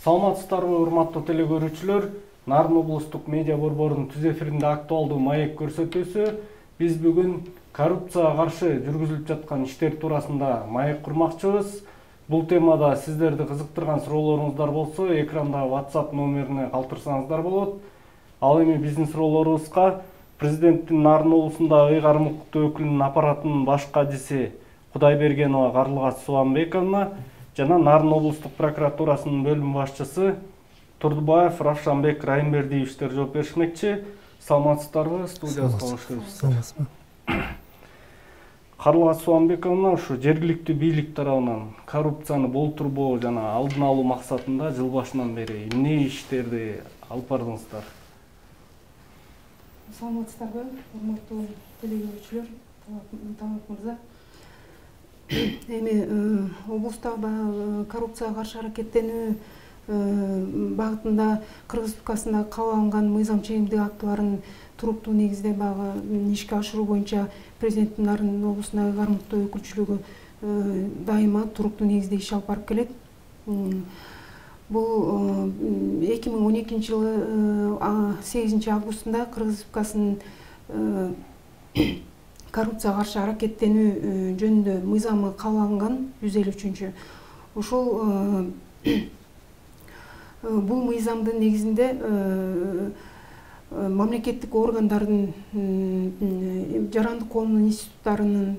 Саламатсыздарбы, урматтуу телекөрүүчүлөр. Нарын облустук медиа борборунун түз эфиринде актуалдуу маек көрсөтүүсү. Биз бүгүн коррупцияга каршы жүргүзүлүп жаткан иштер туурасында маек курмакчыбыз. Бул темада сиздерди кызыктырган суроолоруңуздар болсо, экранда WhatsApp номерине калтырсаңыздар болот. Ал эми биздин суроолорубузга президенттин Нарын облусундагы ыйгарым укуктуу өкүлүнүн аппаратынын баш кадиси Кудайбергенова Карлыгат Субанбековна жана Нарын облустук прокуратурасынын бөлүм башчысы Турдубаев Равшанбек Райымбердиевичтер жооп беришмекчи. Саламатсыздарбы, студиябызга кош келипсиз. Саламатсызбы. Карлыгат Субанбековна, ушу жергиликтүү бийлик тарабынан коррупцияны болтурбоо жана алдын алуу максатында жыл башынан бери эмне иштерди алып бардыңыздар? Саламатсыздарбы, урматтуу телекөрүүчүлөр, Талап мырза. Эми облуста коррупцияга каршы аракеттенүү багытында Кыргыз Республикасында кабыл алынган мыйзам ченемдик актыларын туруктуу негизде ишке ашыруу боюнча президенттин Нарын облусундагы ыйгарым укуктуу өкүлчүлүгү дайыма туруктуу негизде иш алып барып келет. Бул 2012 жылы 8 августунда Кыргыз Республикасынын коррупцияга каршы аракеттенүү жөнүндө мыйзамы кабыл алынган 153. Ошол бул мыйзамдын негизинде мамлекеттик органдардын, жарандык коомдун институттарынын,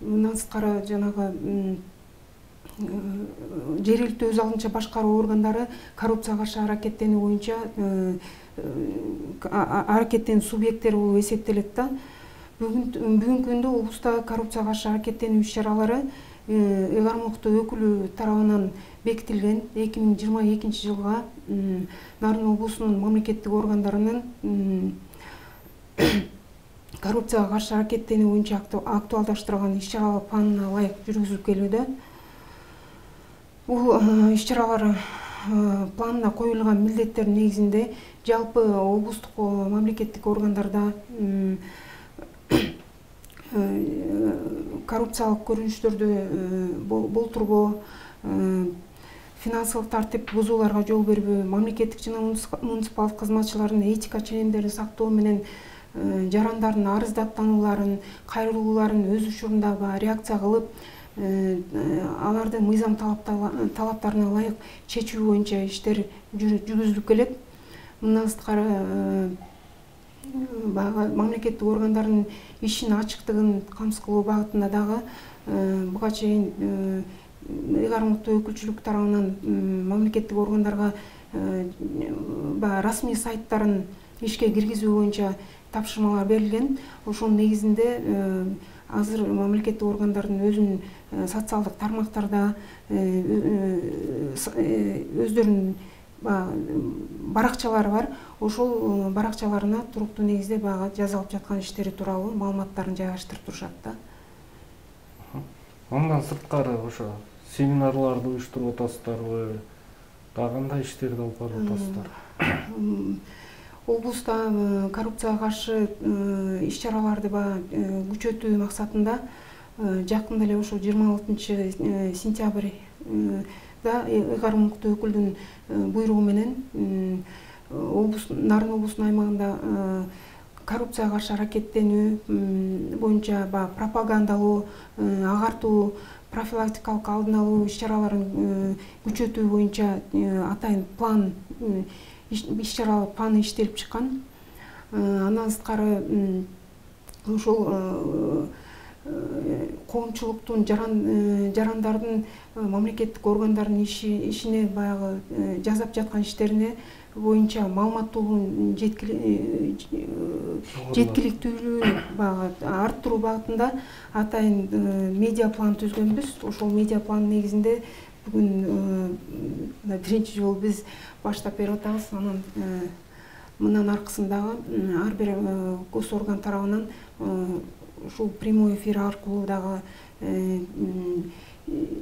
мындан сырткары жанагы жергиликтүү өз алдынча башкаруу органдары коррупцияга каршы аракеттенүү боюнча аракеттенүү субъекттери болуп эсептелет да. Бүгүнкү күндө облуста коррупцияга каршы аракеттенүү иш-чаралары ыйгарым укуктуу өкүлү тарабынан бекитилген 2022 жылга Нарын облусунун мамлекеттик органдарынын коррупцияга каршы аракеттенүү боюнча актуалдаштырылган иш-чаралар планына ылайык жүргүзүлүп келүүдө. Бул иш-чаралар планына коюлган милдеттердин негизинде жалпы облустук мамлекеттик органдарда коррупциялык көрүнүштөрдү болтурбоо, финансылык тартип бузууларга жол бербөө, мамлекеттик жана муниципалдык кызматчылардын этика ченемдерин сактоо менен жарандардын арыздаттанууларын, кайрылууларын өз учурунда реакция кылып, аларды мыйзам талаптарына ылайык чечүү боюнча иштер жүргүзүлүп келет. Мындан сырткары мамлекеттик органдардын ишинин ачыктыгын камсыз кылуу багытында дагы буга чейин ыйгарым укуктуу өкүлчүлүк тарабынан мамлекеттик органдарга расмий сайттарын ишке киргизүү боюнча тапшырмалар берилген. Ошонун негизинде азыр мамлекеттик органдардын өзүнүн социалдык тармактарда өздөрүнүн баракчалары бар. Ошол баракчаларына туруктуу негизде жазылып жаткан иштери тууралуу маалыматтарын жайгаштырып турушат да. Андан сырткары ошо семинарларды уюштуруп атасыздарбы? Дагы кандай иштерди алып барып атасыздар? Облуста коррупцияга каршы иш-чараларды күчөтүү максатында жакында эле ошо 26 сентябрда ыйгарым укуктуу өкүлдүн буйругу менен Нарын облусунун аймагында коррупцияга каршы аракеттенүү боюнча пропагандалоо, агартуу, профилактикалык алдын алуу иш-чараларын күчөтүү боюнча атайын план иш-чаралар планы иштелип чыккан. Андан сырткары ошол коомчулуктун, жарандардын мамлекеттик органдардын ишине жасап жаткан иштерине боюнча маалыматтуулугун жеткиликтүүлүгүн арттыруу багытында атайын медиа план түзгөнбүз. Ошол медиа план негизинде бүгүн биринчи жолу биз баштап берип атабыз. Анан мындан аркысындагы ар бир гос орган тарабынан ушул прямой эфир аркылуу дагы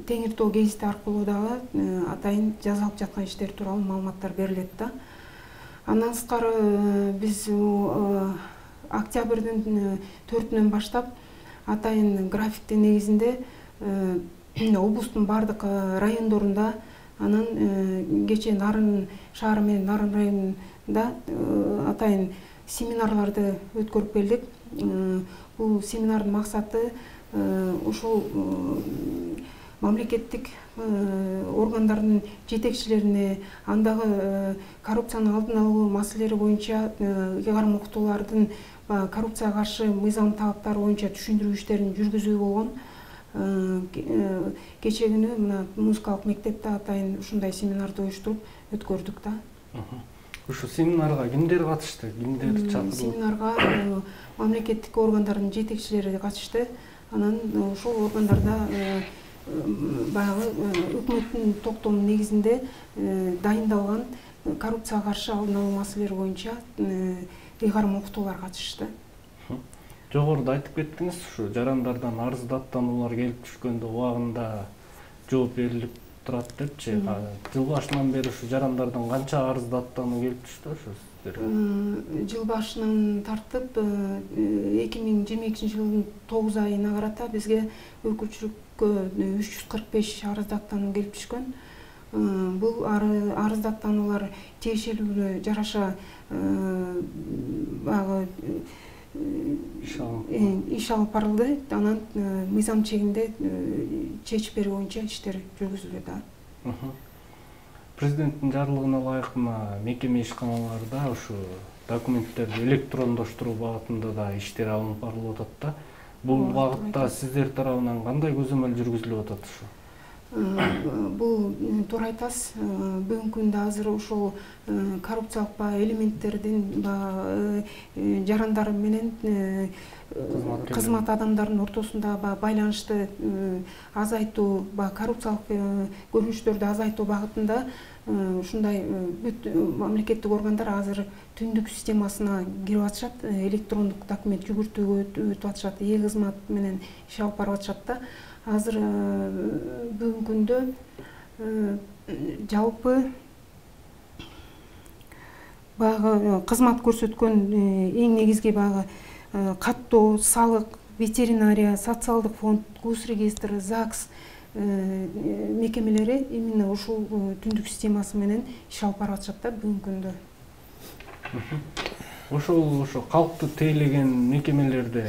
теңиртоо гезити аркылуу дагы атайын жазылып жаткан иштер тууралуу маалыматтар берилет да. Андан сырткары биз октябрдын 4-үнөн баштап атайын графиктин негизинде облустун бардык райондорунда Анан кечээ Нарын шаары менен Нарын районунда атайын семинарларды өткөрүп келдик. Бул семинардын максаты ушул мамлекеттик органдардын жетекчилерине андагы коррупцияны алдын алуу маселелери боюнча ыйгарым окутуулардын коррупцияга каршы мыйзам талаптары боюнча түшүндүрүү иштерин жүргүзүү болгон. Кечээ күнү мына музыкалык мектепте атайын ушундай семинарды уюштуруп өткөрдүк да. Ушу семинарга кимдер катышты? Кимдер чакырылды? Семинарга мамлекеттик органдардын жетекчилери катышты. Анан ошол органдарда баягы өкмөттүн токтомунун негизинде дайындалган коррупцияга каршы алдын алуу маселелери боюнча ыйгарым окутуулар катышты. Жогоруда айтып кеттиңиз, ушу жарандардан арыз даттануулар келип түшкөндө убагында жооп берилип турат депчи. Жыл башынан бери ушу жарандардан канча арыз даттануу келип түштү ошо сиздерге? Жыл башынан тартып 2022 жылдын 9 айына карата бизге өкүлчүлүккө 345 арыз даттануу келип түшкөн. Бул арыз даттануулар тиешелүүгө жараша баягы иш алып барылды. Анан мыйзам чегинде чечип берүү боюнча иштер жүргүзүлдү да. Президенттин жарлыгына ылайык мекеме ишканаларда ушу документтерди электрондоштуруу багытында да иштер алынып барылып атат да. Бул багытта сиздер тарабынан кандай көзөмөл жүргүзүлүп атат ушу? Бул туура айтасыз. Бүгүнкү күндө азыр ошол коррупциялык элементтердин жарандар менен кызмат адамдарынын ортосунда байланышты азайтуу, коррупциялык көрүнүштөрдү азайтуу багытында ушундай бүт мамлекеттик органдар азыр түндүк системасына кирип атышат, электрондук документ жүгүртүүгө өтүп атышат, кызмат менен иш алып барып атышат да. Азыр бүгүнкү күндө жалпы баягы кызмат көрсөткөн эң негизги баягы каттоо, салык, ветеринария, социалдык фонд, гус регистр, ЗАГС мекемелери именно ушул түндүк системасы менен иш алып барып атышат да бүгүнкү күндө. Ошо калкты тейлеген мекемелерде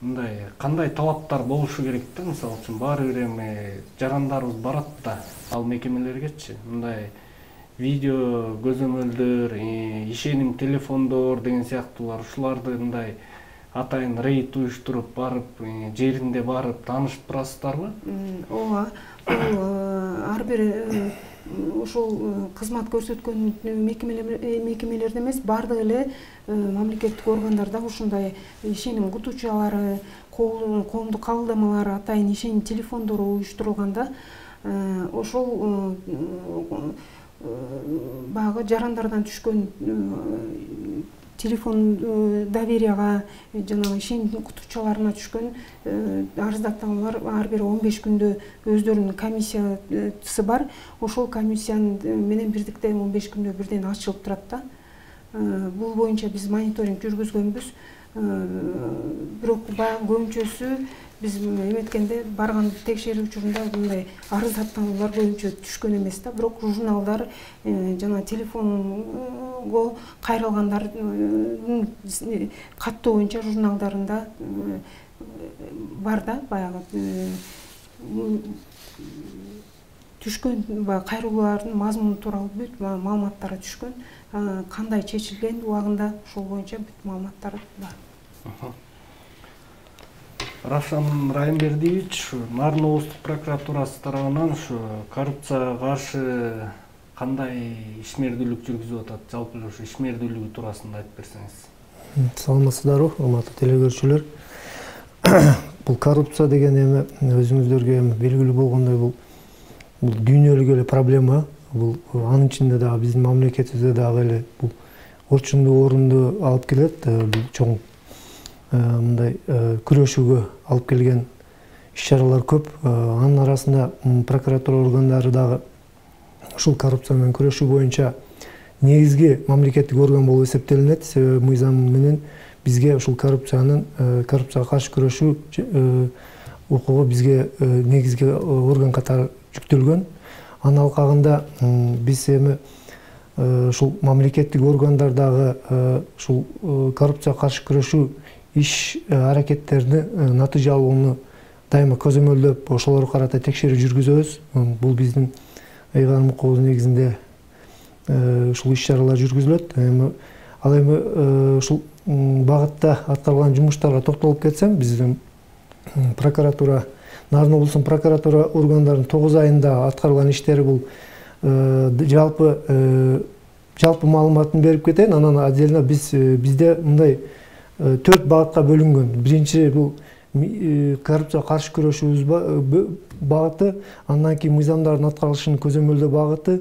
мындай кандай талаптар болушу керек да? Мисалы үчүн баары бир эми жарандарыбыз барат да, ал мекемелергечи мындай видео көзөмөлдөр, ишеним телефондор деген сыяктуулар, ушуларды мындай атайын рейд уюштуруп барып, жеринде барып таанышып турасыздарбы? Ооба, бул ар бир ошол кызмат көрсөткөн мекемелерде эмес, бардык эле мамлекеттик органдарда ушундай ишеним кутучалары, коомдук кабылдамалар, атайын ишеним телефондору уюштурулганда, ошол баягы жарандардан түшкөн телефон доверияга, жанагы ишеним кутучаларына түшкөн арыз даттануулар ар бир 15 күндө өздөрүнүн комиссиясы бар. Ошол комиссиянын менен бирдикте 15 күндө бирден ачылып турат да. Бул боюнча биз мониторинг жүргүзгөнбүз. Бирок баягы көбүнчөсү биз эметкенде барган текшерүү учурунда мындай арыз даттануулар көбүнчө түшкөн эмес да. Бирок журналдар жана телефонго кайрылгандардын каттоо боюнча журналдарында бар да, баягы түшкөн кайрылуулардын мазмуну тууралуу бүт маалыматтары түшкөн. Кандай чечилген убагында ошол боюнча бүт маалыматтар бар. Равшан Райымбердиевич, Нарын облустук прокуратурасы тарабынан ушу коррупцияга каршы кандай ишмердүүлүк жүргүзүп атат? Жалпы ушу ишмердүүлүгү туурасында айтып берсеңиз. Саламатсыздарбы, урматтуу телекөрүүчүлөр. Бул коррупция деген эми өзүңүздөргө белгилүү болгондой бул дүйнөлүк эле проблема. Бул анын ичинде дагы биздин мамлекетибизде дагы эле бул орчундуу орунду алып келет. Бул чоң мындай күрөшүүгө алып келген иш-чаралар көп. Анын арасында прокуратура органдары дагы ушул коррупция менен күрөшүү боюнча негизги мамлекеттик орган болуп эсептелинет. Себеби мыйзам менен бизге ушул коррупцияга каршы күрөшүү укугу бизге негизги орган катары жүктөлгөн. Анын алкагында биз эми ушул мамлекеттик органдардагы ушул коррупцияга каршы күрөшүү иш аракеттерини натыйжа алууну дайыма көзөмөлдөп, ошолорго карата текшерүү жүргүзөбүз. Бул биздин ыйгарым укугубуз негизинде ушул иш-чаралар жүргүзүлөт. Ал эми ушул багытта аткарылган жумуштарга токтолуп кетсем, биздин прокуратура, Нарын облусунун прокуратура органдарынын 9 айында аткарылган иштери бул жалпы маалыматын берип кетейин. Анан отдельно бизде мындай 4 багытка бөлүнгөн. Биринчи бул коррупцияга каршы күрөшүүбүз багыты, андан кийин мыйзамдардын аткарылышын көзөмөлдөө багыты,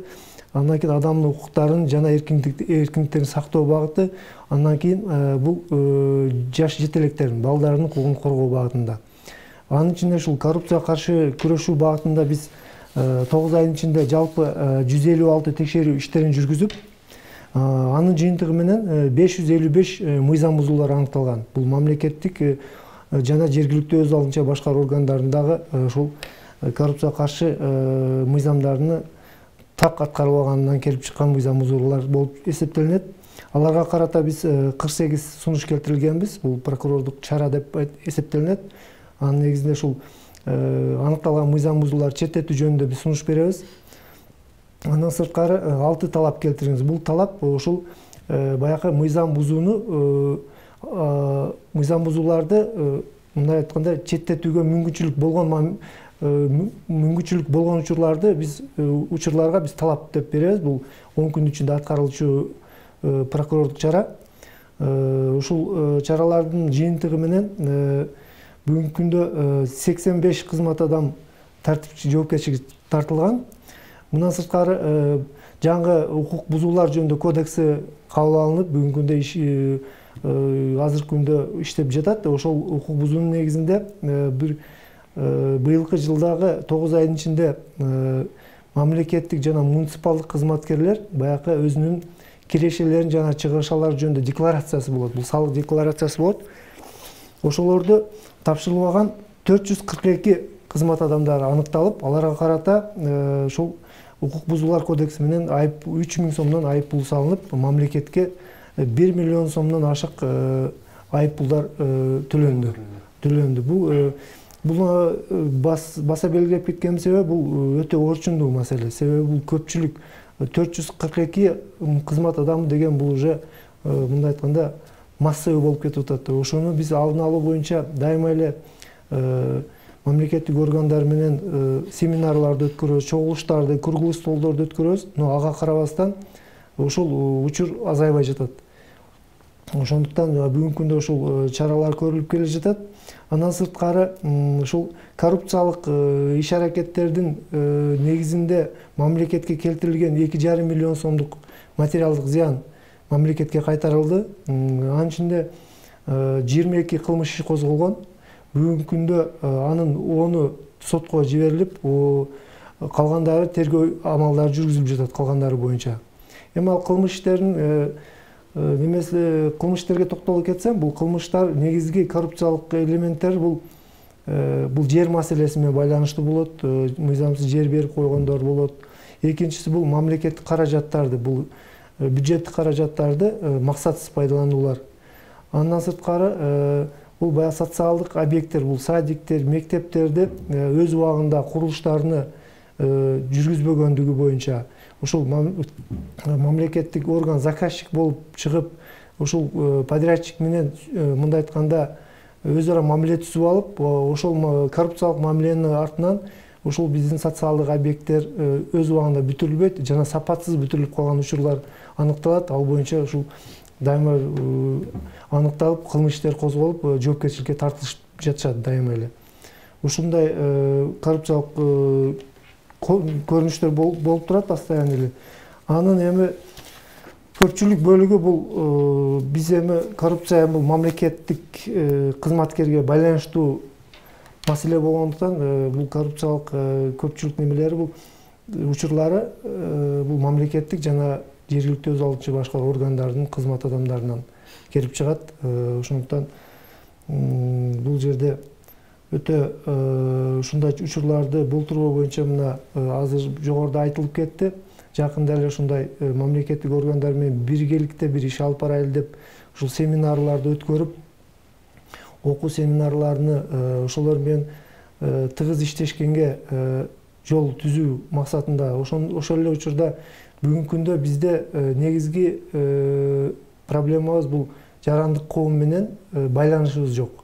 андан кийин адамдын укуктарын жана эркиндиктерин сактоо багыты, андан кийин бул жаш жетелектердин, балдардын укугун коргоо багытында. Анын ичинде ушул коррупцияга каршы күрөшүү багытында биз 9 айдын ичинде жалпы 156 текшерүү иштерин жүргүзүп, анын жыйынтыгы менен 555 мыйзам бузуулар аныкталган. Бул мамлекеттик жана жергиликтүү өз алдынча башкаруу органдарындагы ушул коррупцияга каршы мыйзамдарды так аткарылбаганынан келип чыккан мыйзам бузуулар болуп эсептелинет. Аларга карата биз 48 сунуш келтирилгенбиз. Бул прокурордук чара деп эсептелинет. Анын негизинде ушул аныкталган мыйзам бузуулар четтетүү жөнүндө биз сунуш беребиз. Андан сырткары 6 талап келтиребиз. Бул талап ушул баягы мыйзам бузууларды мындай айтканда четтетүүгө мүмкүнчүлүк болгон учурларды учурларга биз талап деп беребиз. Бул 10 күн ичинде аткарылчу прокурордук чара. Ушул чаралардын жыйынтыгы менен бүгүнкү күндө 85 кызмат адам тартипчи жоопкерчиликке тартылган. Мындан сырткары жаңы укук бузуулар жөнүндө кодекси кабыл алынып, бүгүнкү күндө азыркы күндө иштеп жатат. Ошол укук бузуунун негизинде быйылкы жылдагы 9 айдын ичинде мамлекеттик жана муниципалдык кызматкерлер баягы өзүнүн кирешелерин жана чыгышалары жөнүндө декларациясы болот. Бул салык декларациясы болот. Ошолорду тапшырылбаган 442 кызмат адамдары аныкталып, аларга карата ушул укук бузуулар кодекси менен 3000 сомдон айып пул салынып, мамлекетке 1 миллион сомдон ашык айып пулдар төлөндү. Бул баса белгилеп кеткеним себеби бул өтө орчундуу маселе. Себеби бул көпчүлүк 442 кызмат адамы деген бул уже мындай айтканда массовый болуп кетип атат. Ошону биз алдын алуу боюнча дайыма эле мамлекеттик органдар менен семинарларды өткөрөбүз, чогулуштарды, круглый столдорду өткөрөбүз. Но ага карабастан ушул учур азайбай жатат. Ошондуктан бүгүнкү күндө ушул чаралар көрүлүп келе жатат. Андан сырткары ушул коррупциялык иш-аракеттердин негизинде мамлекетке келтирилген 2,5 миллион сомдук материалдык зыян мамлекетке кайтарылды. Анын ичинде 22 кылмыш иши козголгон. Бүгүнкү күндө анын 10-у сотко жиберилип, калгандары тергөө амалдары жүргүзүлүп жатат калгандары боюнча. Эми ал кылмыш иштерин кылмыш иштерге токтолуп кетсем, бул кылмыштар негизги коррупциялык элементтер бул жер маселеси менен байланыштуу болот, мыйзамсыз жер берип койгондор болот. Экинчиси бул мамлекеттик каражаттарды, бул бюджеттик каражаттарды максатсыз пайдалануулар. Андан сырткары бул баягы социалдык объекттер, бул садиктер, мектептерди өз убагында курулуштарыны жүргүзбөгөндүгү боюнча ушул мамлекеттик орган заказчик болуп чыгып, ушул подрядчик менен мындай айтканда өз ара мамиле түзүп алып, ошол коррупциялык мамиленин артынан ушул биздин социалдык объекттер өз убагында бүтүрүлбөйт жана сапатсыз бүтүрүлүп калган учурлар аныкталат. Ал боюнча ушул дайыма аныкталып, кылмыш иштер козголуп, жоопкерчиликке тартылышып жатышат дайыма эле. Ушундай коррупциялык көрүнүштөр болуп турат постоянно эле. Анын эми көпчүлүк бөлүгү бул биз эми коррупция бул мамлекеттик кызматкерге байланыштуу маселе болгондуктан бул коррупциялык көпчүлүк немелери бул учурлары бул мамлекеттик жана жергиликтүү өз алдынча башкаруу органдарынын кызмат адамдарынан келип чыгат. Ошондуктан бул жерде өтө ушундай учурларды болтуруу боюнча мына азыр жогоруда айтылып кетти. Жакында эле ушундай мамлекеттик органдар менен биргеликте бир иш алып барайлы деп ушул семинарларды өткөрүп, окуу семинарларны ошолор менен тыгыз иштешкенге жол түзүү максатында ошол эле учурда бүгүнкү күндө бизде негизги проблемабыз бул жарандык коом менен байланышыбыз жок.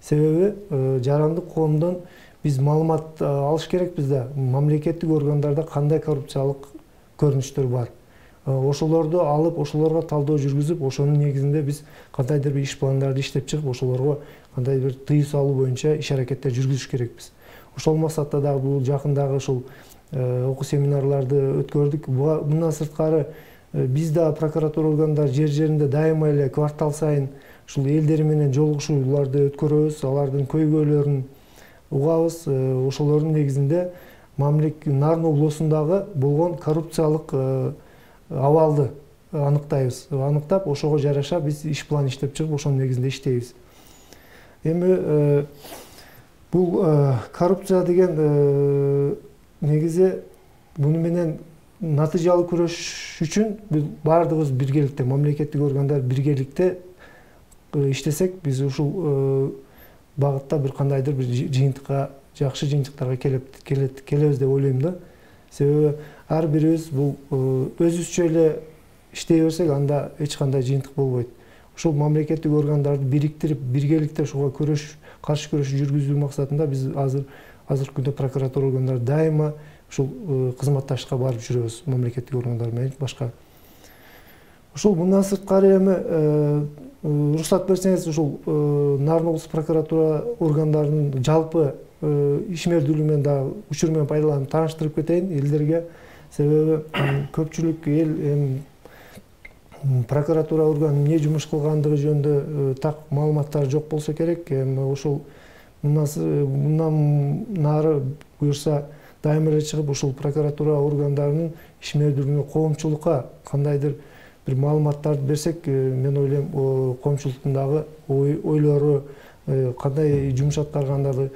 Себеби жарандык коомдон биз маалымат алыш керекпиз да, мамлекеттик органдарда кандай коррупциялык көрүнүштөр бар. Ошолорду алып, ошолорго талдоо жүргүзүп, ошонун негизинде биз кандайдыр бир иш пландарды иштеп чыгып, ошолорго кандай бир тыюу салуу боюнча иш аракеттер жүргүзүш керекпиз. Ошол максатта да бул жакындагы ушул окуу семинарларды өткөрдүк. Мындан сырткары биз да прокуратура органдары жер-жеринде дайыма эле квартал сайын ушул элдер менен жолугушууларды өткөрөбүз, алардын көйгөйлөрүн угабыз. Ошолордун негизинде Нарын облусундагы болгон коррупциялык абалды аныктайбыз. Аныктап, ошого жараша биз иш план иштеп чыгып, ошонун негизинде иштейбиз. Эми бул коррупция деген негизи буну менен натыйжалуу күрөшүш үчүн биз баардыгыбыз биргеликте, мамлекеттик органдар биргеликте иштесек, биз ушул багытта бир кандайдыр бир жыйынтыкка, жакшы жыйынтыктарга келебиз деп ойлойм да. Себеби ар бирибиз бул өзүбүзчө эле иштей берсек, анда эч кандай жыйынтык болбойт. Ушул мамлекеттик органдарды бириктирип, биргеликте ушуга каршы күрөш жүргүзүү максатында биз азыркы күндө прокуратура органдары дайыма ушул кызматташка барып жүрөбүз, мамлекеттик органдар менен башка. Ушул мындан сырткары эми уруксат берсеңиз, ушул Нарын облустук прокуратура органдарынын жалпы ишмердүүлүгү менен дагы учур менен пайдаланып тааныштырып кетейин элдерге. Себеби көпчүлүк эл прокуратура органы эмне жумуш кылгандыгы жөнүндө так маалыматтар жок болсо керек. Эми ушул мындан нары буюрса дайыма эле чыгып, ушул прокуратура органдарынын ишмердүүлүгүнө, коомчулукка кандайдыр бир маалыматтарды берсек, мен ойлойм, коомчулуктун дагы ойлору, кандай жумуш аткаргандары,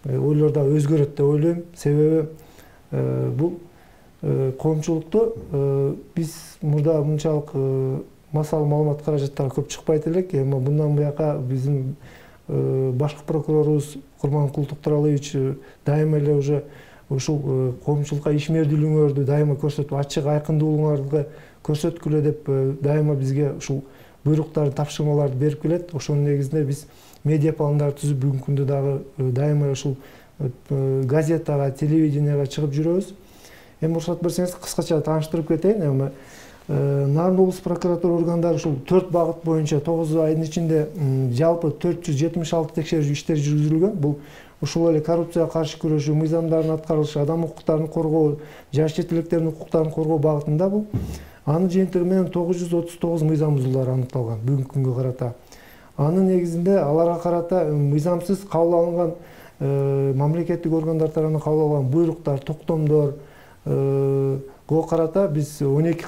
ойлор да өзгөрөт деп ойлойм. Себеби бул коомчулукту биз мурда мынчалык массалык маалымат каражаттары көп чыкпайт элек. Эми мындан буяка биздин башкы прокурорубуз Курманкул Токтуралыевич дайыма эле уже ушул коомчулукка ишмердүүлүгүңөрдү дайыма көрсөтүп, ачык айкындуулуңарды көрсөткүлө деп дайыма бизге ушул буйруктарды, тапшырмаларды берип келет. Ошонун негизинде биз медиа пландарды түзүп, бүгүнкү күндө дагы дайыма ушул газетага, телевиденияга чыгып жүрөбүз. Эми уруксат берсеңиз, кыскача тааныштырып кетейин. Эми Нарын облустук прокуратура органдары ушул 4 багыт боюнча 9 айдын ичинде жалпы 476 текшерүү иштери жүргүзүлгөн. Бул ушул эле коррупцияга каршы күрөшүү, мыйзамдардын аткарылышы, адам укуктарын коргоо, жаш четелектердин укуктарын коргоо багытында бул. Анын жыйынтыгы менен 939 мыйзам бузуулары аныкталган бүгүнкү күнгө карата. Анын негизинде аларга карата мыйзамсыз кабыл алынган мамлекеттик органдар тарабынан кабыл алынган буйруктар, токтомдор го карата биз 12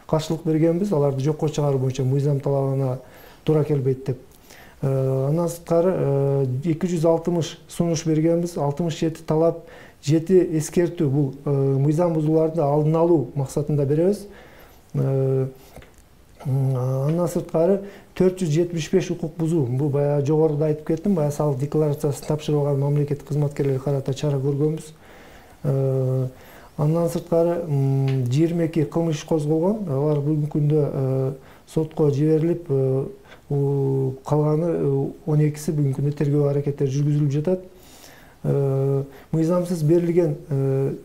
каршылык бергенбиз. Аларды жокко чыгаруу боюнча мыйзам талабына туура келбейт деп. Андан сырткары 260 сунуш бергенбиз. 67 талап, 7 эскертүү. Бул мыйзам бузууларды алдын алуу максатында беребиз. Андан сырткары 475 укук бузуу. Бул баягы жогоруда айтып кеттим, баягы салык декларациясын тапшырып алган мамлекеттик кызматкерлерге карата чара көргөнбүз. Андан сырткары 22 кылмыш козголгон. Алар бүгүнкү күндө сотко жиберилип, калганы 12си бүгүнкү күндө тергөө аракеттери жүргүзүлүп жатат. Мыйзамсыз берилген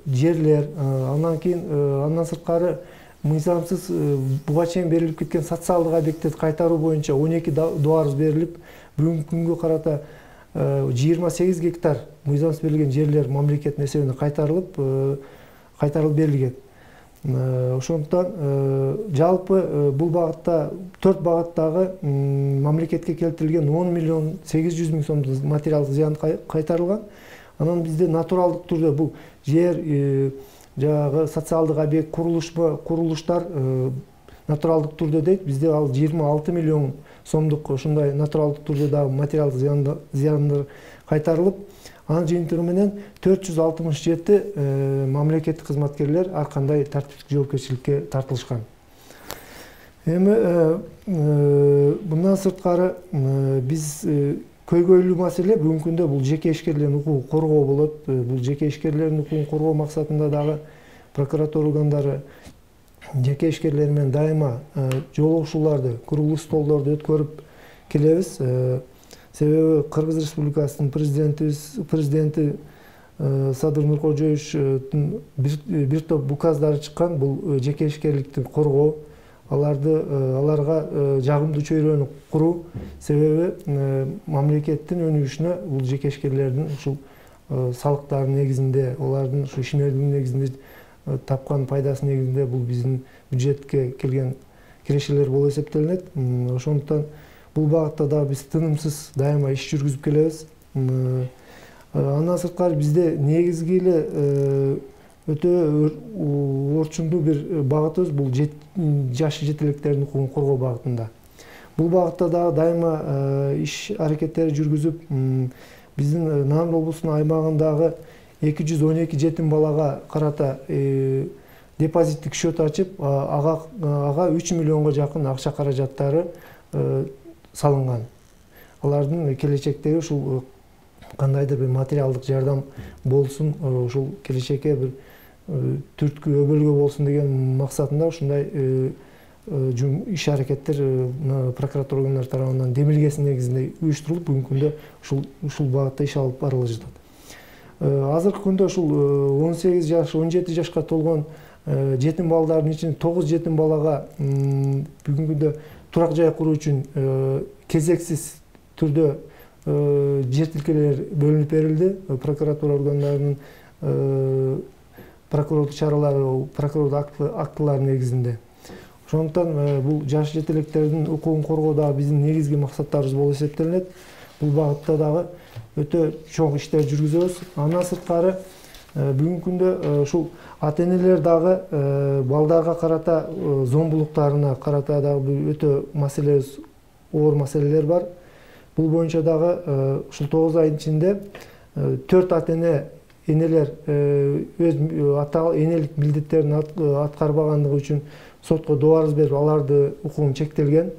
жерлер, андан сырткары мыйзамсыз буга чейин берилип кеткен социалдык объекттерди кайтаруу боюнча 12 дуарыз берилип, бүгүнкү күнгө карата 28 гектар мыйзамсыз берилген жерлер мамлекеттин эсебине кайтарылып берилген. Ошондуктан жалпы бул багытта 4 багыттагы мамлекетке келтирилген 10 миллион 800 миң сомдук материалдык зыян кайтарылган. Анан бизде натуралдык түрдө бул жер, жагы социалдык объект, курулуштар натуралдык түрдө дейт. Бизде ал 26 миллион сомдук ушундай натуралдык түрдө дагы материалдык зыяндар кайтарылып, анын жыйынтыгы менен 467 мамлекеттик кызматкерлер ар кандай тартиптик жоопкерчиликке тартылышкан. Эми мындан сырткары биз көйгөйлүү маселе бүгүнкү күндө бул жеке ишкерлердин укугун коргоо болот. Бул жеке ишкерлердин укугун коргоо максатында дагы прокуратура органдары жеке ишкерлер менен дайыма жолугушууларды, круглый столдорду өткөрүп келебиз. Себеби Кыргыз Республикасынын президенти Садыр Нуркожоевичтин бир топ указдары чыккан. Бул жеке ишкерликти коргоо, аларга жагымдуу чөйрөнү куруу. Себеби мамлекеттин өнүгүшүнө бул жеке ишкерлердин ушул салыктардын негизинде, алардын ушу ишмердигинин негизинде тапкан пайдасы негизинде бул биздин бюджетке келген кирешелер болуп эсептелинет. Ошондуктан бул багытта да биз тынымсыз дайыма иш жүргүзүп келебиз. Андан сырткары бизде негизги эле өтө орчундуу бир багытыбыз бул жаш жетелектердин укугун коргоо багытында. Бул багытта дагы дайыма иш аракеттери жүргүзүп, биздин Нарын облусунун аймагындагы 212 жетим балага карата депозиттик счет ачып, ага 3 миллионго жакын акча каражаттары салынган. Алардын келечектеги ушул кандайдыр бир материалдык жардам болсун, ушул келечекке бир түрткү өбөлгө болсун деген максатында ушундай иш аракеттер прокуратура органдары тарабынан демилгесинин негизинде уюштурулуп, бүгүнкү күндө ушул багытта иш алып барылып жатат. Азыркы күндө ушул 18 жаш, 17 жашка толгон жетим балдардын ичинде 9 жетим балага бүгүнкү күндө турак жай куруу үчүн кезексиз түрдө жер тилкелер бөлүнүп берилди. Прокуратура органдарынын прокурорлук чаралары, прокурорлук актылары негизинде. Ошондуктан бул жаш жетелектердин укугун коргоо дагы биздин негизги максаттарыбыз болуп эсептелинет. Бул багытта дагы өтө чоң иштер жүргүзөбүз. Андан сырткары бүгүнкү күндө ушул ата-энелер дагы балдарга карата зомбулуктарына карата дагы өтө маселебиз, оор маселелер бар. Бул боюнча дагы ушул 9 айдын ичинде 4 ата-эне энелер өз энелик милдеттерин аткарбагандыгы үчүн сотко доо арыз берип, аларды укугун чектелген.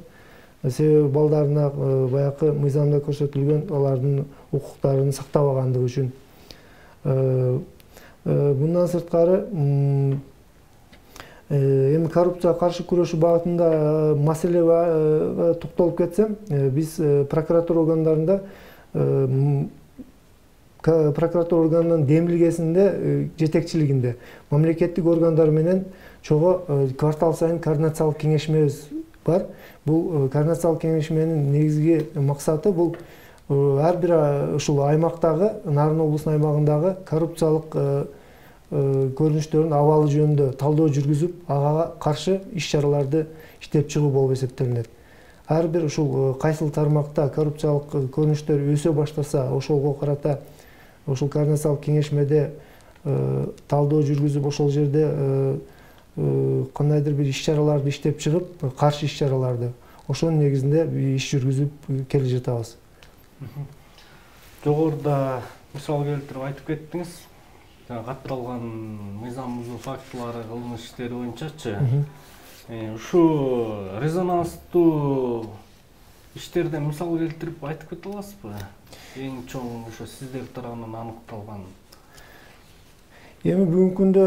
Себеби балдарына баякы мыйзамда көрсөтүлгөн алардын укуктарын сактабагандыгы үчүн. Bundan sırtkары эми коррупцияга каршы күрөшүү багытында маселеге токтолуп кетсем, биз прокуратура органдарында прокуратура органынын демилгесинде, жетекчилигинде мамлекеттик органдар менен чогуу квартал сайын координациялык кеңешмебиз бар. Бул координациялык кеңешменин негизги максаты бул ар бир ушул аймактагы, Нарын облусунун аймагындагы коррупциялык көрүнүштөрдүн абалы жөнүндө талдоо жүргүзүп, ага каршы иш-чараларды иштеп чыгуу болуп эсептелинет. Ар бир ушул кайсыл тармакта коррупциялык көрүнүштөр өсө баштаса, ошого карата ушул координациялык кеңешмеде талдоо жүргүзүп, ошол жерде кандайдыр бир иш-чараларды иштеп чыгып, каршы иш-чараларды ошонун негизинде иш жүргүзүп келе жатабыз. Жогоруда мисал келтирип айтып кеттиңиз. Катталган мыйзам бузуу фактылары, кылмыш иштери боюнчачы. Ушу резонанстуу иштерден мисал келтирип айтып кете аласызбы? Эң чоң ошо сиздер тарабынан аныкталган. Эми бүгүнкү күндө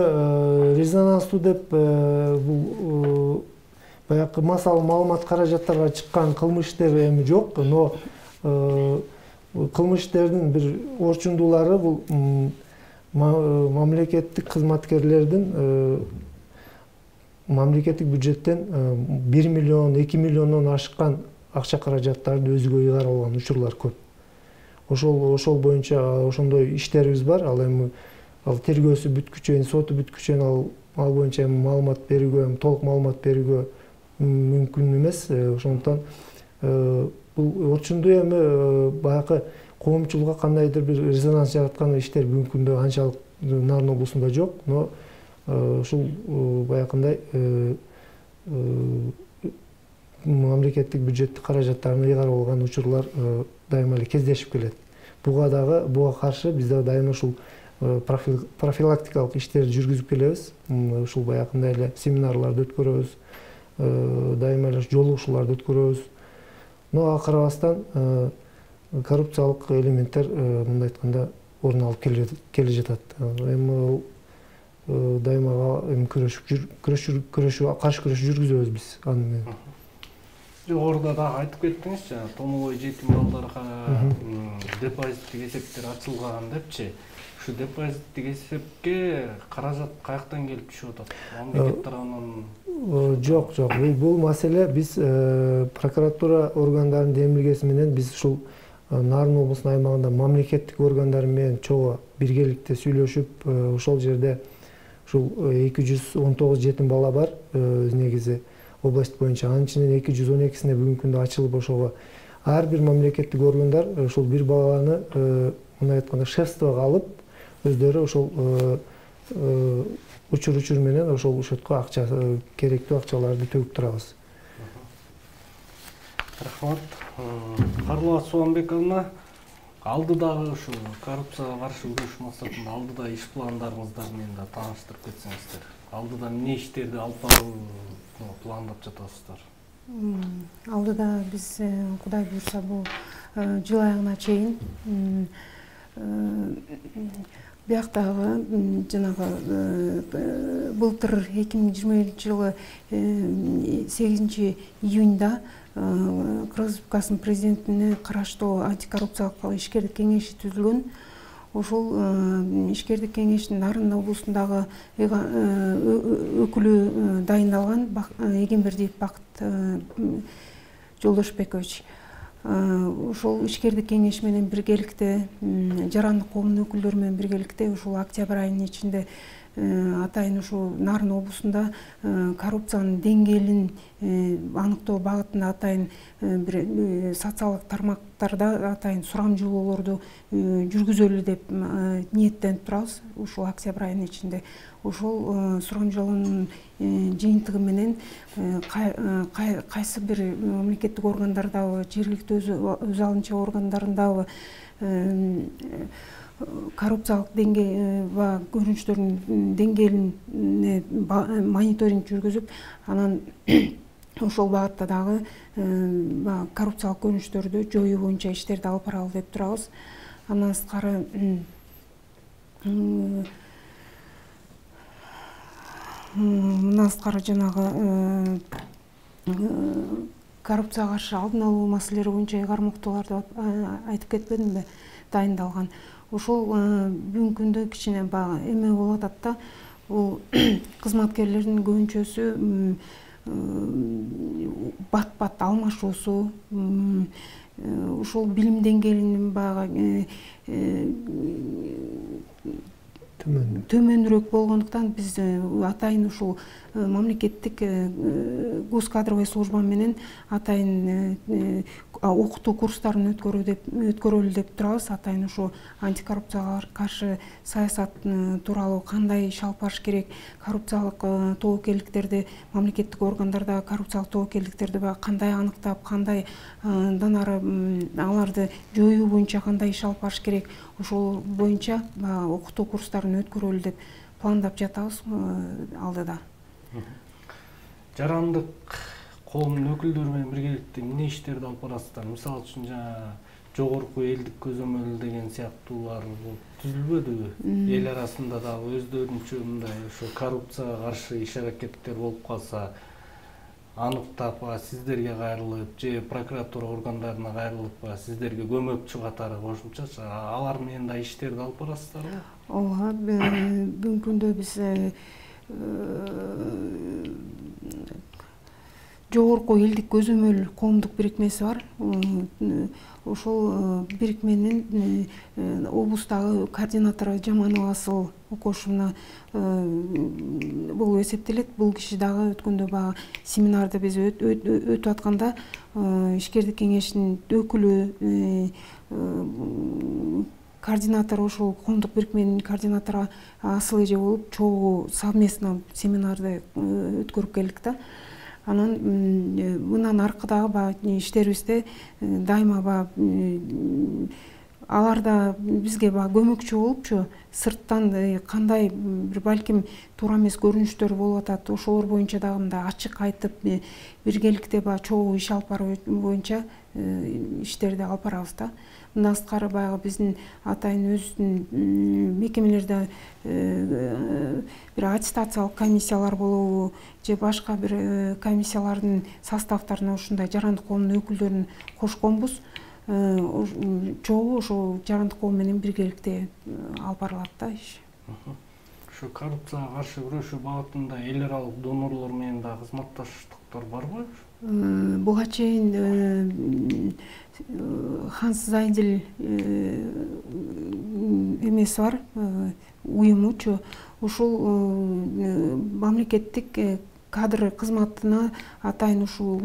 резонанстуу деп бул баякы массалык маалымат каражаттарга чыккан кылмыш иштери эми жок, но кылмыш иштердин бир орчундуулары бул мамлекеттик кызматкерлердин мамлекеттик бюджеттен 1 миллион, 2 миллиондон ашкан акча каражаттарды өзүгө ыйгара алган учурлар көп. Ошол боюнча ошондой иштерибиз бар. Ал эми тергөөсү бүткүчө, соту бүткүчө ал боюнча маалымат берүүгө, толук маалымат берүүгө мүмкүн эмес. Ошондуктан бул орчундуу эми баякы коомчулукка кандайдыр бир резонанс жараткан иштер бүгүнкү күндө анчалык Нарын облусунда жок, но ушул баякындай мамлекеттик бюджеттик каражаттарын ыйгарып алган учурлар дайыма эле кездешип келет. Буга каршы биз дайыма ушул профилактикалык иштерди жүргүзүп келебиз. Ушул баягындай эле семинарларды өткөрөбүз, дайыма эле жолугушууларды өткөрөбүз. Но ага карабастан коррупциялык элементтер мындай айтканда орун алып келе жатат. Эми дайыма каршы күрөш жүргүзөбүз биз аны менен. Жогоруда да айтып кеттиңиз, томолой жетим балдарга депозиттик эсептер ачылган депчи. Ушу депозиттик эсепке каражат каяктан келип түшүп атат? Мамлекет тарабынан? Жок. Бул маселе биз прокуратура органдарынын демилгеси менен биз ушул Нарын облусунун аймагында мамлекеттик органдар менен чогуу биргеликте сүйлөшүп, ошол жерде ушул 219 жетим бала бар негизи область боюнча. Анын ичинен 212-сине бүгүнкү күндө ачылып, ошого ар бир мамлекеттик органдар ушул бир баланы мындай айтканда шефствого алып, өздөрү ошол учур менен ошол учетко акча керектүү акчаларды төгүп турабыз. Рахмат. Карлоа Суанбековна, алдыдагы ушу коррупцияга каршы күрөш максатында алдыда иш пландарыңыздар менен да тааныштырып кетсеңиздер. Алдыда эмне иштерди алып барууну пландап жатасыздар? Алдыда биз Кудай буйрса бул жыл аягына чейин бияктагы жанагы былтыр 2021 жылы 8 июнда Кыргыз Республикасынын президентине караштуу антикоррупциялык ишкердик кеңеши түзүлгөн. Ошол ишкердик кеңештин Нарын облусундагы өкүлү дайындалган Эгембердиев Бакыт Жолдошбекович. Ошол ишкердик кеңеш менен биргеликте, жарандык коомдун өкүлдөрү менен биргеликте ушул октябрь айынын ичинде атайын ушул Нарын облусунда коррупциянын деңгээлин аныктоо багытында атайын бир социалдык тармактарда атайын сурамжылоолорду жүргүзөлү деп ниеттенип турабыз. Ушул октябрь айынын ичинде ошол сурамжылоонун жыйынтыгы менен кайсы бир мамлекеттик органдардагы, жергиликтүү өз алынча органдарындагы коррупциялык деңгээл ва көрүнүштөрдүн деңгээлине мониторинг жүргүзүп, анан ошол багытта дагы коррупциялык көрүнүштөрдү жоюу боюнча иштерди алып баралы деп турабыз. Андан сырткары жанагы коррупцияга каршы алдын алуу маселелери боюнча кармоктууларды айтып кетпедимби, дайындалган. Ошол бүгүнкү күндө кичине эме болуп атат да, бул кызматкерлердин көбүнчөсү бат-бат алмашуусу, ушул билим деңгээлинин төмөнүрөөк болгондуктан биз атайын ушул мамлекеттик госкадровый служба менен атайын окутуу курстарын өткөрөлү деп турабыз. Атайын ушу антикоррупцияга каршы саясат тууралуу кандай иш алып барыш керек, коррупциялык тобокелдиктерди, мамлекеттик органдарда коррупциялык тобокелдиктерди кандай аныктап, кандай ары аларды жоюу боюнча кандай иш алып барыш керек, ошол боюнча окутуу курстарын өткөрөлү деп пландап жатабыз алдыда. Жарандык коомдун өкүлдөрү менен биргеликте эмне иштерди алып барасыздар? Мисалы үчүн жогорку элдик көзөмөл деген сыяктуулар түзүлбөдүбү? Эл арасында дагы өздөрүнчө мындай ошо коррупцияга каршы иш аракеттер болуп калса, аныктап сиздерге кайрылып, же прокуратура органдарына кайрылып сиздерге көмөкчү катары кошумчачы алар менен да иштерди алып барасыздарбы? Ооба, бүгүнкү күндө биз жогорку элдик көзөмөл коомдук бирикмеси бар. Ошол бирикменин облустагы координатору Жаманова Асыл Окошовна бул эсептелет. Бул киши дагы өткөндө семинарды биз өтүп атканда ишкердик кеңештин өкүлү, координатор, ошол коомдук бирикменин координатору Асыл эже болуп, чогуу совместно семинарды өткөрүп келдик да. Анан мындан аркадагы баягы иштерибизде дайыма баягы алар да бизге баягы көмөкчү болупчу, сырттан кандай бир балким туура эмес көрүнүштөр болуп атат, ошолор боюнча дагы мындай ачык айтып, биргеликте баягы чогуу иш алып баруу боюнча иштерди алып барабыз да. Мындан сырткары баягы биздин атайын өзүбүздүн мекемелерде бир аттестациялык комиссиялар болобу же башка бир комиссиялардын составтарына ушундай жарандык коомдун өкүлдөрүн кошконбуз. Чогуу ошол жарандык коом менен биргеликте алып барылат да иш. Ушу коррупцияга каршы күрөшүү багытында эл аралык донорлор менен да кызматташтыктар барбы? Буга чейин Ханс Зайдель эмеси бар, уюмучу. Ушул мамлекеттик кадр кызматына атайын ушул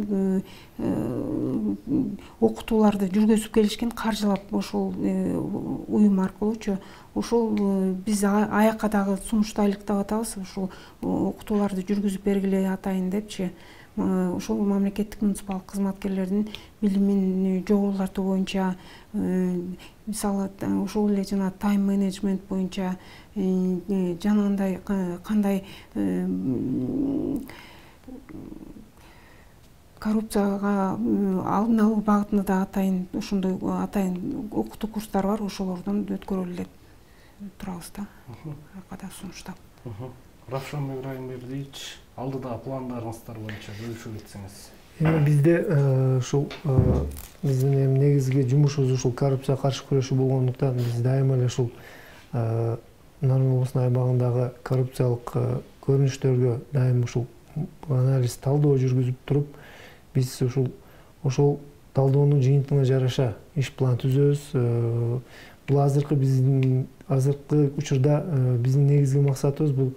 окутууларды жүргүзүп келишкен, каржылап ошол уюм аркылуучу. Ошол биз аякка дагы сунуштайлык деп атабыз, ушул окутууларды жүргүзүп бергиле атайын депчи. Ошол мамлекеттик муниципалдык кызматкерлердин билимин жогорулатуу боюнча, мисалы ошол эле жана тайм менеджмент боюнча жанагындай кандай коррупцияга алдын алуу багытында да атайын ошондой атайын окутуу курстар бар, ошолордон өткөрөлү деп турабыз да. Акада сунуштап. Равшан Ибраимбердиевич, алдыда пландарыңыздар боюнча бөлүшүп кетсеңиз. Эми бизде ушул биздин негизги жумушубуз ушул коррупцияга каршы күрөшүү болгондуктан биз дайыма эле ушул Нарын облусунун аймагындагы коррупциялык көрүнүштөргө дайыма ушул анализ талдоо жүргүзүп туруп, биз ошол талдоонун жыйынтыгына жараша иш план түзөбүз. Бул азыркы учурда биздин негизги максатыбыз бул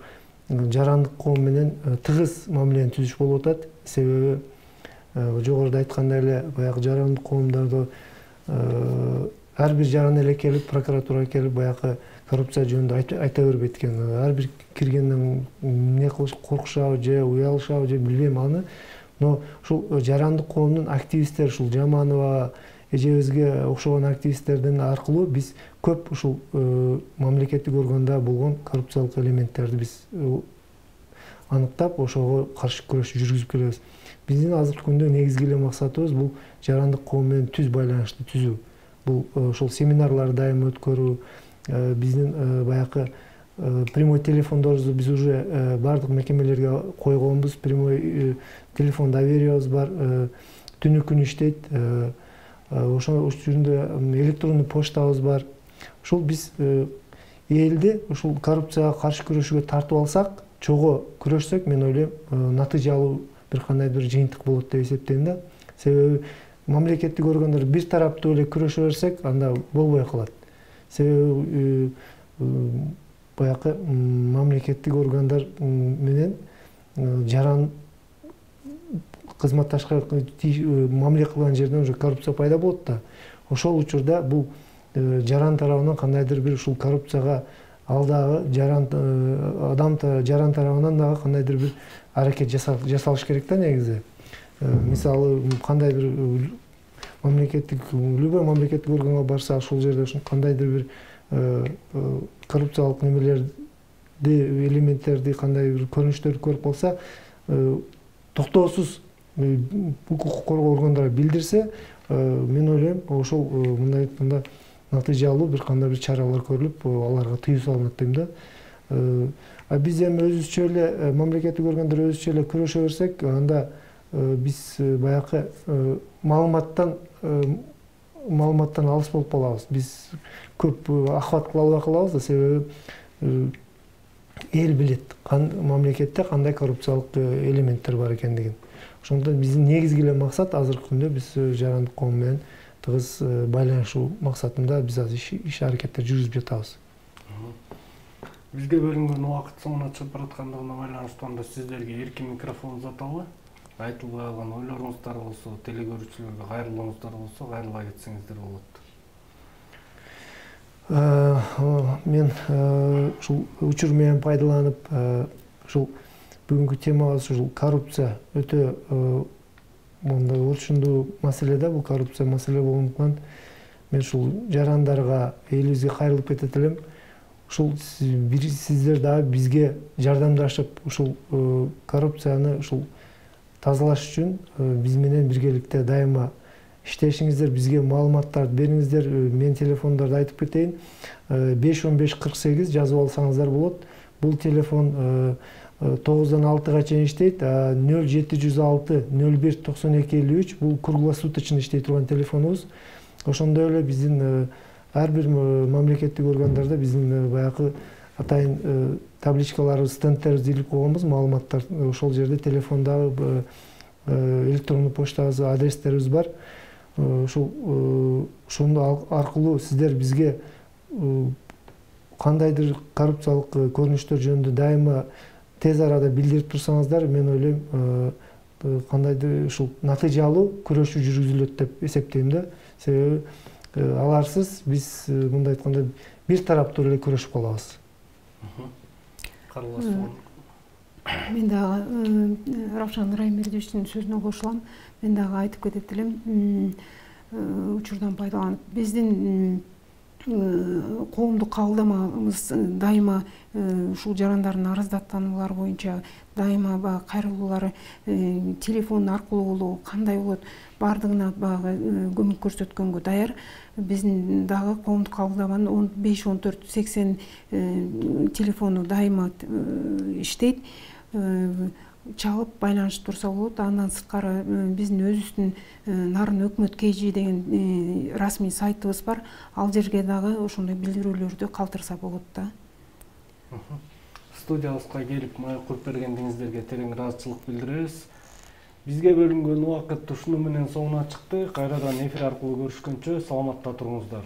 жарандык коом менен тыгыз мамилени түзүш болуп атат. Себеби жогоруда айткандай эле баягы жарандык коомдордо ар бир жаран эле келип прокуратурага келип баягы коррупция жөнүндө айта бербейт экен. Ар бир киргенден эмне кылыш коркушабы же уялышабы же билбейм аны. Но ушул жарандык коомдун активисттери, ушул Жаманова, эжебизге окшогон активисттердин аркылуу биз көп ушул мамлекеттик органда болгон коррупциялык элементтерди биз аныктап, ошого каршы күрөш жүргүзүп келебиз. Биздин азыркы күндө негизги эле максатыбыз бул жарандык коом менен түз байланышты түзүү. Бул ошол семинарларды дайыма өткөрүү, биздин баягы прямой телефондорубузду биз уже бардык мекемелерге койгонбуз. Прямой телефон довериябыз бар, түнү күн иштейт. Ошол жөнүндө электрондуу почтабыз бар. Ушул биз элди ушул коррупцияга каршы күрөшүүгө тартып алсак, чогуу күрөшсөк, мен ойлойм, натыйжалуу бир кандайдыр жыйынтык болот деп эсептейм да. Себеби мамлекеттик органдар бир тараптуу эле күрөшө берсек, анда болбой калат. Себеби баягы мамлекеттик органдар менен жаран кызматташка мамиле кылган жерден уже коррупция пайда болот да. Ошол учурда бул жаран тарабынан кандайдыр бир ушул коррупцияга алдагы жаран тарабынан дагы кандайдыр бир аракет жасалыш керек да негизи. Мисалы кандайдыр мамлекеттик любой мамлекеттик органга барса, ошол жерде кандайдыр бир коррупциялык немелерди, элементтерди, кандай бир көрүнүштөрдү көрүп калса, токтоосуз укук коргоо органдары билдирсе, мен ойлойм, ошол мындай айтканда натыйжалуу бир кандай бир чаралар көрүлүп, аларга тыюу салынат дейм да. Биз эми өзүбүзчө эле мамлекеттик органдар өзүчө эле күрөшө берсек, анда биз баягы маалыматтан алыс болуп калабыз. Биз көп ахват кыла албай калабыз да, себеби эл билет мамлекетте кандай коррупциялык элементтер бар экендигин. Ошондон биздин негизги эле максат азыркы күндө биз жарандык коом менен тыгыз байланышуу максатында биз азыр иш аракеттер жүргүзүп жатабыз. Бизге бөлүнгөн убакыт соңуна чыгып бараткандыгына байланыштуу анда сиздерге эркин микрофон узаталы. Айтылбай калган ойлоруңуздар болсо, телекөрүүчүлөргө кайрылууңуздар болсо, кайрылбай кетсеңиздер болот. Мен ушул учур менен пайдаланып, ушул бүгүнкү темабыз ушул коррупция өтө мындай орчундуу маселе да, бул коррупция маселе болгондуктан мен ушул жарандарга, элибизге кайрылып кетет элем. Ушул сиздер дагы бизге жардамдашып, ушул коррупцияны ушул тазалаш үчүн биз менен биргеликте дайыма иштешиңиздер, бизге маалыматтарды бериңиздер. Мен телефондорду айтып кетейин. 51548 жазып алсаңыздар болот. Бул телефон 9-дан 6-га чейин иштейт. 0706 01 92 53 бул круглосуточно иштей турган телефонубуз. Ошондой эле биздин ар бир мамлекеттик органдарда биздин баягы атайын табличкаларыбыз, стендтерибизди илип койгонбуз, маалыматтар ошол жерде телефондагы электрондук почтабыз, адрестерибиз бар. Ошондо аркылуу сиздер бизге кандайдыр коррупциялык көрүнүштөр жөнүндө дайыма тез арада билдирип турсаңыздар, мен ойлойм кандайдыр ушул натыйжалуу күрөшүү жүргүзүлөт деп эсептейм да. Себеби аларсыз биз мындай айтканда бир тараптуу эле күрөшүп калабыз. Мен дагы Равшан Райымбердиевичтин сөзүнө кошулам. Мен дагы айтып кетет элем. Учурдан пайдаланып, биздин коомдук кабылдамабыз дайыма ушул жарандардын арыздаттануулары боюнча дайыма баягы кайрылуулар телефон аркылуу болобу, кандай болот, бардыгына баягы көмөк көрсөткөнгө даяр. Биздин дагы коомдук кабылдаманын 151480 телефону дайыма иштейт. Чалып байланышып турса болот. Андан сырткары биздин өзүбүздүн Нарын өкмөт KG деген расмий сайтыбыз бар. Ал жерге дагы ошондой билдирүүлөрдү калтырса болот да. Студиябызга келип маек коюп бергениңиздерге терең ыраазычылык билдиребиз. Бизге бөлүнгөн убакыт ушуну менен соңуна чыкты. Кайрадан эфир аркылуу көрүшкөнчө саламатта туруңуздар.